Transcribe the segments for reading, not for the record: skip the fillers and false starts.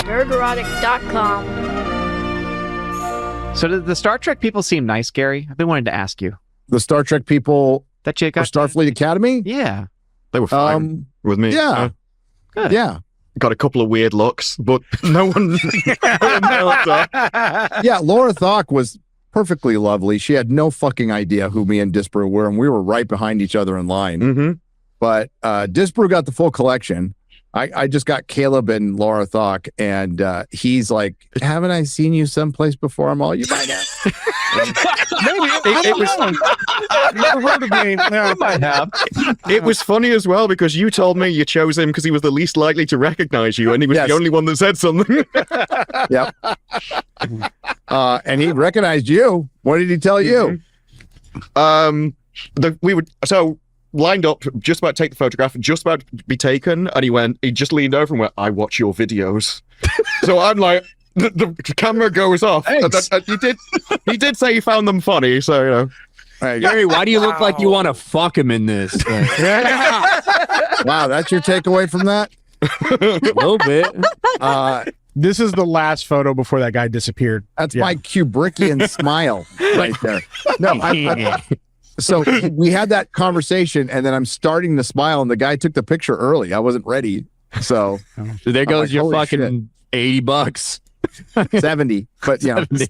Nerdrotic.com. So did the Star Trek people seem nice, Gary? I've been wanting to ask you. The Star Trek people That chick for Starfleet Academy? Yeah. They were fine with me. Yeah. Good. Yeah. Got a couple of weird looks, but no one. Yeah, Laura Thok was perfectly lovely. She had no fucking idea who me and Disbrew were, and we were right behind each other in line. Mm-hmm. But Disbrew got the full collection. I just got Caleb and Laura Thok, and he's like, haven't I seen you someplace before? I'm all, you might have. Maybe. It was never heard of me. Yeah. You might have. It was funny as well because you told me you chose him because he was the least likely to recognize you, and he was Yes. the only one that said something. Yep. And he recognized you. What did he tell you? We would lined up, just about to take the photograph, just about to be taken, and he just leaned over and went, I watch your videos. So I'm like, the camera goes off. He did say he found them funny, so, you know. Gary, why do you look like you want to fuck him in this? Wow, that's your takeaway from that? A little bit. This is the last photo before that guy disappeared. That's my Kubrickian smile right there. No, so we had that conversation, and then I'm starting to smile, and the guy took the picture early. I wasn't ready. So There goes your holy fucking $80. 70. But yeah. 70.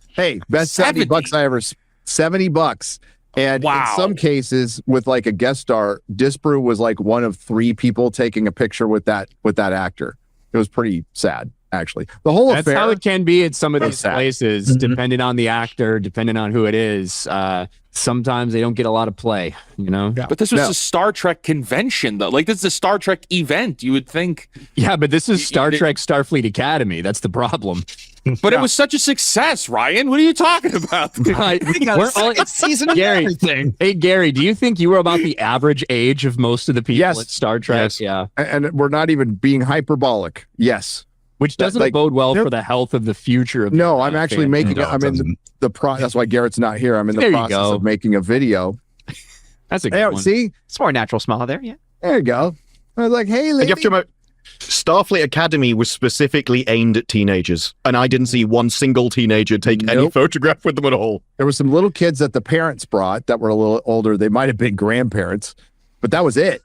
Hey, best 70 bucks I ever $70. And in some cases, with like a guest star, Disbrew was like one of 3 people taking a picture with that actor. It was pretty sad, actually. The whole That's affair. how it can be at some of these sad. places, depending on the actor, depending on who it is. Sometimes they don't get a lot of play, you know? Yeah. But this was a Star Trek convention, though. Like, this is a Star Trek event. You would think. Yeah, but this is Star Trek Starfleet Academy. That's the problem. But it was such a success, Ryan. What are you talking about? It's season Gary, everything. Hey, Gary, do you think you were about the average age of most of the people at Star Trek? Yes. Yeah. And we're not even being hyperbolic. Yes. Which doesn't bode well for the health of the future of No, I'm actually making I'm in the that's why Garrett's not here. I'm in the process of making a video. That's a good one. See? It's more natural smile there, yeah. There you go. I was like, hey, lady. You have to remember, Starfleet Academy was specifically aimed at teenagers, and I didn't see one single teenager take any photograph with them at all. There were some little kids that the parents brought that were a little older. They might have been grandparents, but that was it.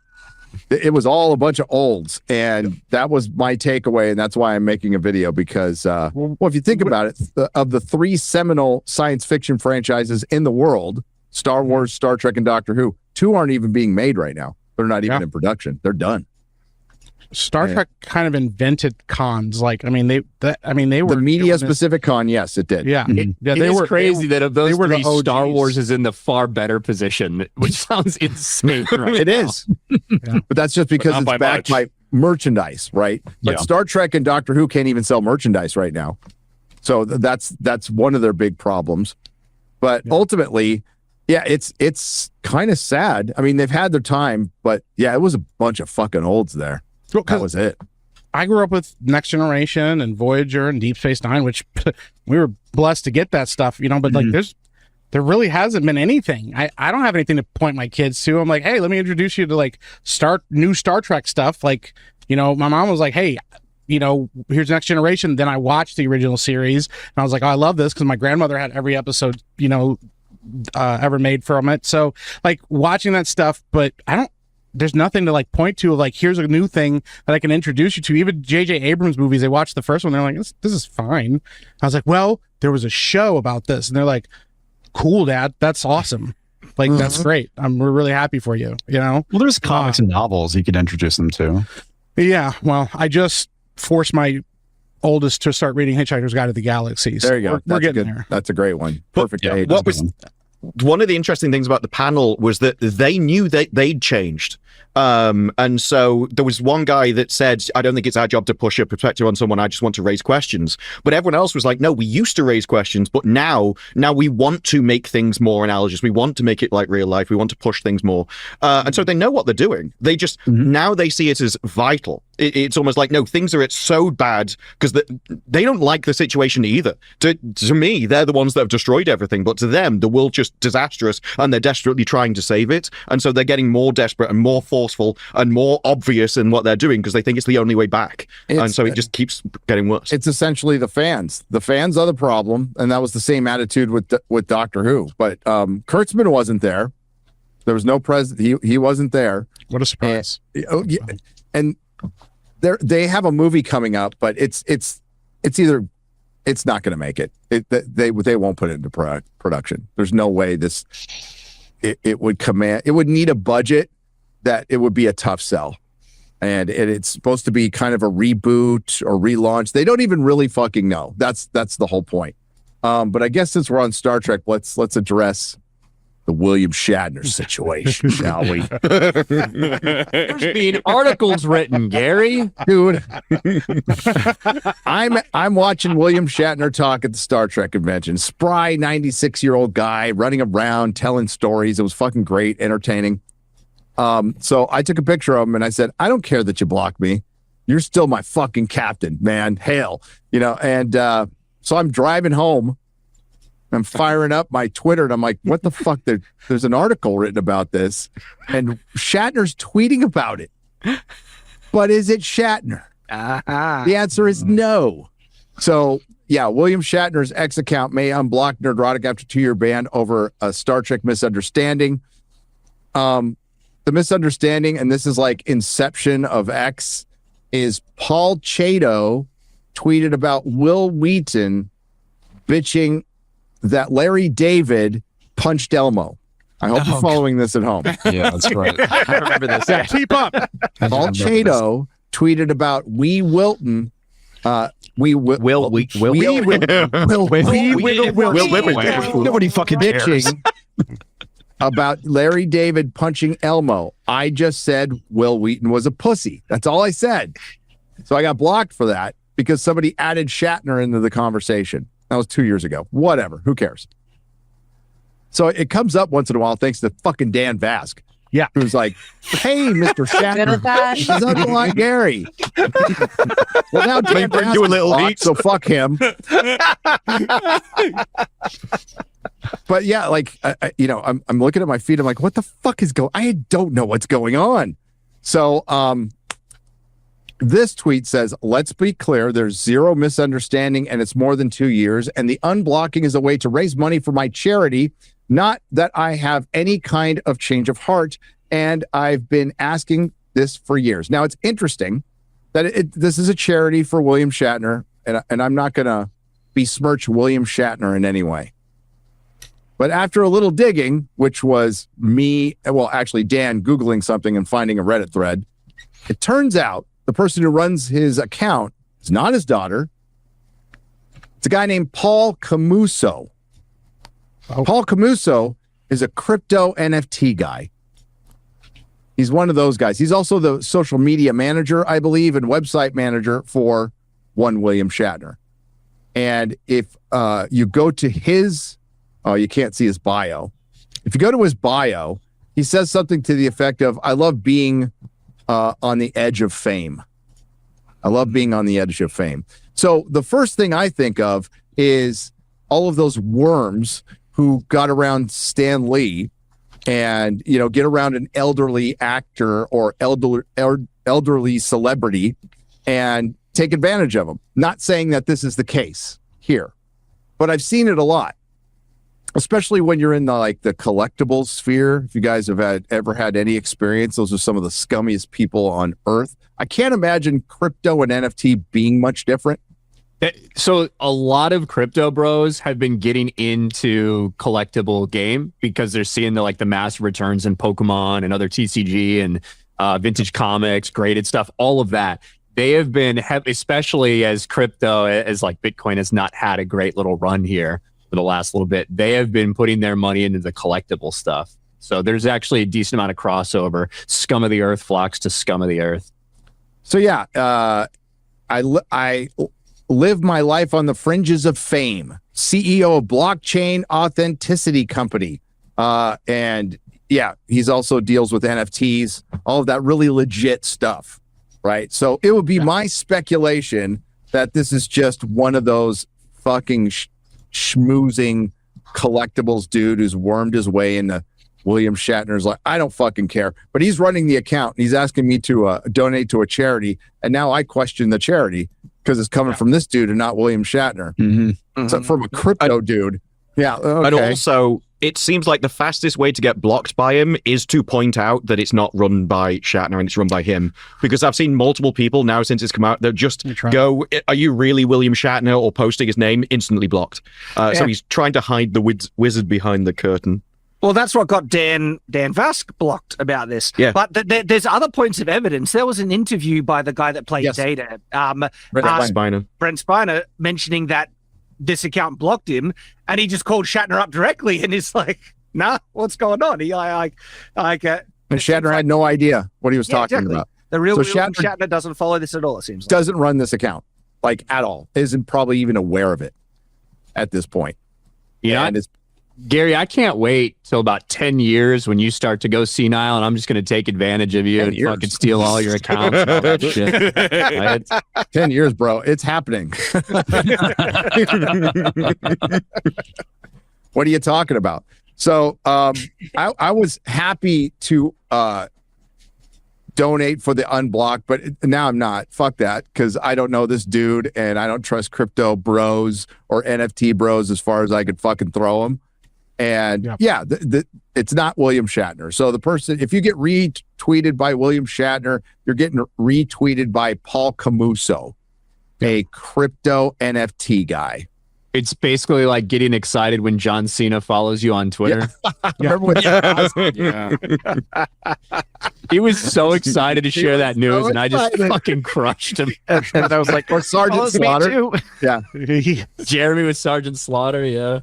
It was all a bunch of olds, and that was my takeaway, and that's why I'm making a video, because, well, if you think about it, of the 3 seminal science fiction franchises in the world, Star Wars, Star Trek, and Doctor Who, 2 aren't even being made right now. They're not even in production. They're done. Star Trek kind of invented cons. Like, they were the media specific con. Yes, it did. Yeah, they were crazy that of those 3, Star Wars is in the far better position, which sounds insane. Right It is, but that's just because it's backed by merchandise, right? But Star Trek and Doctor Who can't even sell merchandise right now, so that's one of their big problems. But ultimately, it's kind of sad. I mean, they've had their time, but it was a bunch of fucking olds there. That was it. I grew up with Next Generation and Voyager and Deep Space Nine, which we were blessed to get that stuff, but like there really hasn't been anything. I don't have anything to point my kids to. I'm like, hey, let me introduce you to like new Star Trek stuff. Like, my mom was like, hey, here's Next Generation. Then I watched the original series and I was like, oh, I love this because my grandmother had every episode, ever made from it. So like watching that stuff, but there's nothing to like point to, like, here's a new thing that I can introduce you to. Even J.J. Abrams movies, they watched the first one, they're like, this is fine. I was like, well, there was a show about this. And they're like, cool, Dad, that's awesome. Like, that's great. We're really happy for you, Well, there's comics and novels you could introduce them to. Yeah, well, I just forced my oldest to start reading Hitchhiker's Guide to the Galaxy. So there you go. We're getting there. That's a great one. Perfect age. One of the interesting things about the panel was that they knew that they'd changed. And so there was one guy that said, I don't think it's our job to push a perspective on someone. I just want to raise questions. But everyone else was like, no, we used to raise questions, but now we want to make things more analogous. We want to make it like real life. We want to push things more. And so they know what they're doing. They just, now they see it as vital. It's almost like, no, things are so bad because they don't like the situation either. To me, they're the ones that have destroyed everything. But to them, the world just disastrous and they're desperately trying to save it. And so they're getting more desperate and more more forceful and more obvious in what they're doing because they think it's the only way back. And so it just keeps getting worse. It's essentially the fans. The fans are the problem, and that was the same attitude with Doctor Who. But Kurtzman wasn't there. There was no president. He wasn't there. What a surprise! And they have a movie coming up, but it's either it's not going to make it. They won't put it into production. There's no way it would command. It would need a budget that it would be a tough sell. And it's supposed to be kind of a reboot or relaunch. They don't even really fucking know. That's the whole point. But I guess since we're on Star Trek, let's address the William Shatner situation, shall we? There's been articles written, Gary. Dude, I'm watching William Shatner talk at the Star Trek convention. Spry 96-year-old guy running around telling stories. It was fucking great, entertaining. So I took a picture of him and I said, I don't care that you blocked me. You're still my fucking captain, man. Hail. And so I'm driving home. I'm firing up my Twitter and I'm like, what the fuck? There's an article written about this and Shatner's tweeting about it. But is it Shatner? The answer is no. So yeah, William Shatner's X account may unblock Nerdrotic after 2-year ban over a Star Trek misunderstanding. The misunderstanding, and this is like inception of X, is Paul Chato tweeted about Will Wheaton bitching that Larry David punched Elmo. I hope you're following this at home. Yeah, that's right. I remember this. Yeah, keep up. Paul Chato tweeted about Wee Wilton. Will Nobody fucking cares. Bitching about Larry David punching Elmo. I just said Will Wheaton was a pussy. That's all I said. So I got blocked for that because somebody added Shatner into the conversation. That was 2 years ago. Whatever. Who cares? So it comes up once in a while thanks to fucking Dan Vask. Yeah. Who's like, hey, Mr. Shatner. He's unlike Gary. Well, now Dan bring Vask you a is little blocked, heat. so fuck him. But yeah, like, I'm looking at my feed. I'm like, what the fuck is going on? I don't know what's going on. So this tweet says, let's be clear. There's zero misunderstanding and it's more than 2 years. And the unblocking is a way to raise money for my charity. Not that I have any kind of change of heart. And I've been asking this for years. Now, it's interesting that this is a charity for William Shatner. And I'm not going to besmirch William Shatner in any way. But after a little digging, which was me, well, actually Dan Googling something and finding a Reddit thread, it turns out the person who runs his account is not his daughter. It's a guy named Paul Camuso. Oh. Paul Camuso is a crypto NFT guy. He's one of those guys. He's also the social media manager, I believe, and website manager for one William Shatner. And if you go to his, you can't see his bio. If you go to his bio, he says something to the effect of, I love being on the edge of fame. I love being on the edge of fame. So the first thing I think of is all of those worms who got around Stan Lee and, get around an elderly actor or elderly celebrity and take advantage of them. Not saying that this is the case here, but I've seen it a lot, especially when you're in the collectibles sphere. If you guys have ever had any experience, those are some of the scummiest people on earth. I can't imagine crypto and NFT being much different. So a lot of crypto bros have been getting into collectible game because they're seeing the massive returns in Pokemon and other TCG and vintage comics, graded stuff, all of that. They have been, especially as crypto, as Bitcoin has not had a great little run here for the last little bit. They have been putting their money into the collectible stuff. So there's actually a decent amount of crossover. Scum of the earth flocks to scum of the earth. So yeah, I live my life on the fringes of fame. CEO of blockchain authenticity company. And yeah, he's also deals with NFTs, all of that really legit stuff. Right. So it would be my speculation that this is just one of those fucking schmoozing collectibles dude who's wormed his way into William Shatner's like, I don't fucking care. But he's running the account. He's asking me to donate to a charity. And now I question the charity because it's coming from this dude and not William Shatner. Mm-hmm. So from a crypto dude. Yeah. Okay. And also, it seems like the fastest way to get blocked by him is to point out that it's not run by Shatner and it's run by him. Because I've seen multiple people now since it's come out that just go, are you really William Shatner? Or posting his name, instantly blocked. So he's trying to hide the wizard behind the curtain. Well, that's what got Dan Vask blocked about this. Yeah. But there's other points of evidence. There was an interview by the guy that played Data, Spiner. Brent Spiner, mentioning that this account blocked him, and he just called Shatner up directly, and he's like, "Nah, what's going on?" He and Shatner had no idea what he was talking about. The real So Shatner doesn't follow this at all. It seems like. Doesn't run this account like at all. Isn't probably even aware of it at this point. Yeah, and it's Gary, I can't wait till about 10 years when you start to go senile, and I'm just going to take advantage of you and fucking steal all your accounts and all that shit. Right? 10 years, bro. It's happening. What are you talking about? So I was happy to donate for the unblocked, but now I'm not. Fuck that, because I don't know this dude, and I don't trust crypto bros or NFT bros as far as I could fucking throw them. And it's not William Shatner. So the person, if you get retweeted by William Shatner, you're getting retweeted by Paul Camuso, a crypto NFT guy. It's basically like getting excited when John Cena follows you on Twitter. Remember when He was so excited to share that news, and I just fucking crushed him. And I was like, or Sergeant Slaughter. Yeah. Jeremy with Sergeant Slaughter, yeah.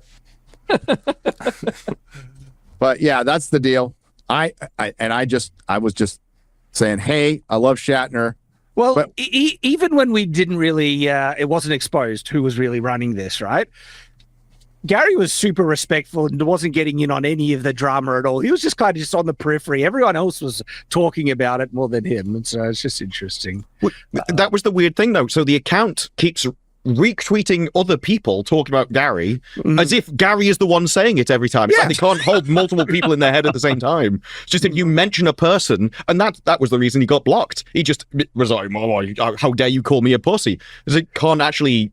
But yeah, that's the deal. I was just saying, hey, I love Shatner. Well, but even when we didn't really, it wasn't exposed who was really running this, right? Gary was super respectful and wasn't getting in on any of the drama at all. He was just kind of just on the periphery. Everyone else was talking about it more than him. And so it's just interesting. Well, that was the weird thing, though. So the account keeps retweeting other people talking about Gary as if Gary is the one saying it every time. It's like they can't hold multiple people in their head at the same time. It's just if you mention a person, and that was the reason he got blocked. He just was like, oh, how dare you call me a pussy? Because it can't actually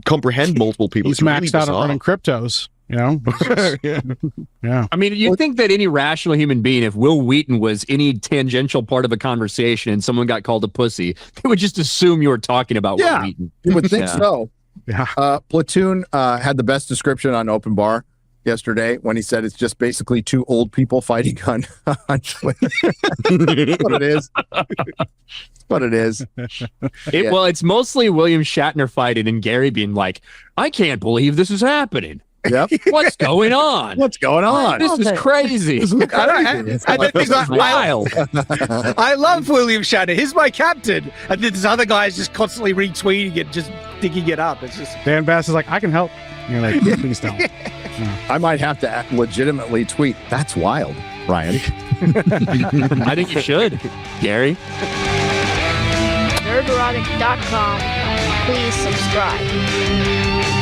comprehend multiple people. He's maxed out on running cryptos. You know, yeah. I mean, you'd think that any rational human being, if Will Wheaton was any tangential part of a conversation and someone got called a pussy, they would just assume you were talking about Will Wheaton. You would think so. Yeah. Platoon had the best description on Open Bar yesterday when he said it's just basically two old people fighting on Twitter. That's what it is. That's what it is. Well, it's mostly William Shatner fighting and Gary being like, I can't believe this is happening. Yep. What's going on? What's going on? This is crazy. This is wild. I love William Shatner. He's my captain. And then there's other guys just constantly retweeting it, just digging it up. It's just Dan Bass is like, I can help. And you're like, please don't. I might have to legitimately tweet. That's wild, Ryan. I think you should, Gary. Nerdrotic.com. Please subscribe.